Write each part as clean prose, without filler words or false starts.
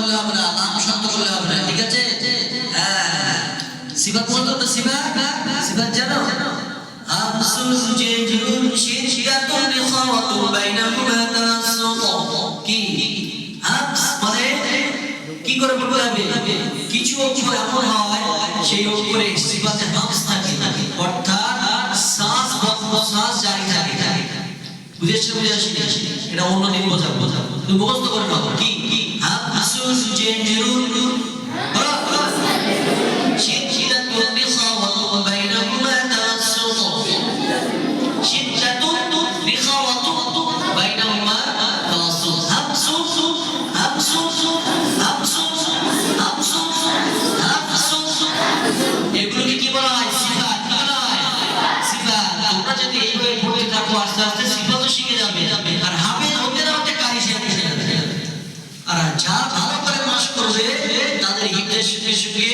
করলে হবে না, নাম শব্দ করলে হবে না, ঠিক আছে? হ্যাঁ, সিফাত বলতো তো, সিফাত জানো? হামসুন জাইরুন শিদ্দাতুন রিখাওয়াতুন বাইনাহুমা তাওয়াসসুত। কি হামস মানে কি করে বলতে হবে? কিছু অক্ষর এমন হয় সেই অক্ষরে সিফাতে হামস থাকে, অর্থাৎ শ্বাস বন্ধ, শ্বাস জারি থাকে। বুঝেছো? এটা অন্য দিন বোঝাবো, তুমি মুখস্থ করে নাও। কি হামসুন জাইরুন শিদ্দাতুন রিখাওয়াতুন বাইনাহুমা তাওয়াসসুত। শিদ্দাতুন রিখাওয়াতুন বাইনাহুমা তাওয়াসসুত। হামসুন এগুলোকে কি বলা হয়? সিফাত। কি বলা হয়? সিফাত। তোমরা যদি এইভাবে পড়তে থাকো আস্তে আস্তে সিফাতও শিখে যাবে। আর হাফেজ হতে না হতে কারি শিখে যাবে। আর যা ভালো করে মাস করবে তাদের হিফজের সঙ্গে সঙ্গে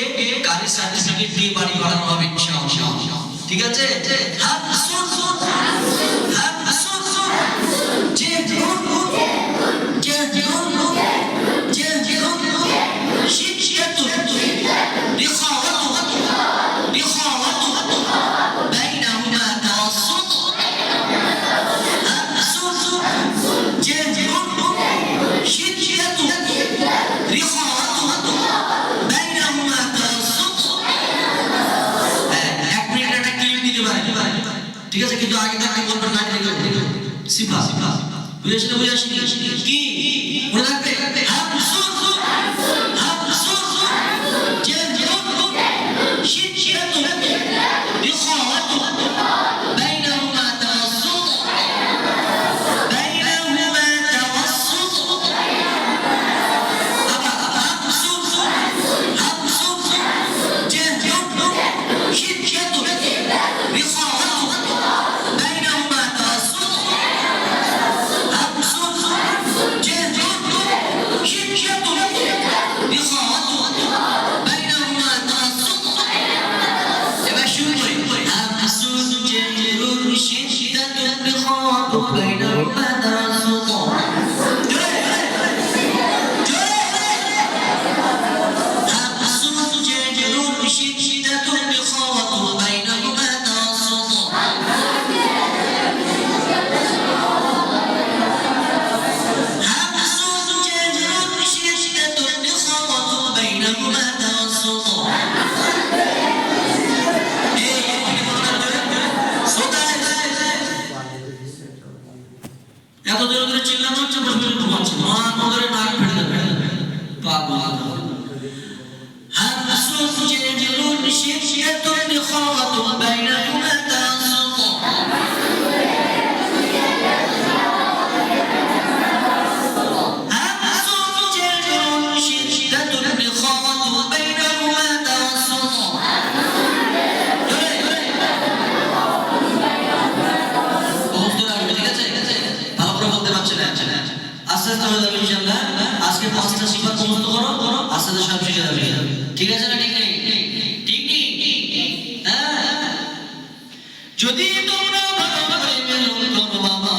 কারি সার্টিফিকেট দিয়ে বাড়ি বাড়ানো হবে ইনশাআল্লাহ। ঠিক আছে? হামসুন ঠিক আছে, কিন্তু আগে থাকতে বলবেন না সিফা। বুঝেছেন? কি মনে রাখবে? এত জোরে জোরে চিল্লানো হচ্ছে, বসে ঘুমাচ্ছে, মহান মগরে নাক ফেটে যাবে। বাবা হামসুন জাইরুন শিদ্দাতুন রিখাওয়াতুন বাইনাহুমা তাওয়াসসুত। হামসুন জাইরুন শিদ্দাতুন রিখাওয়াতুন বাইনাহুমা তাওয়াসসুত। আস্তে আস্তে হয়ে যাবে ইনশাআল্লাহ। আজকে 5টা সিফাত মুখস্থ করো, আস্তে আস্তে সব শিখে যাবে। ঠিক আছে না? ঠিক নেই? ঠিক নেই? হ্যাঁ, যদি তোমরা ভালো করে মেনে করো বাবা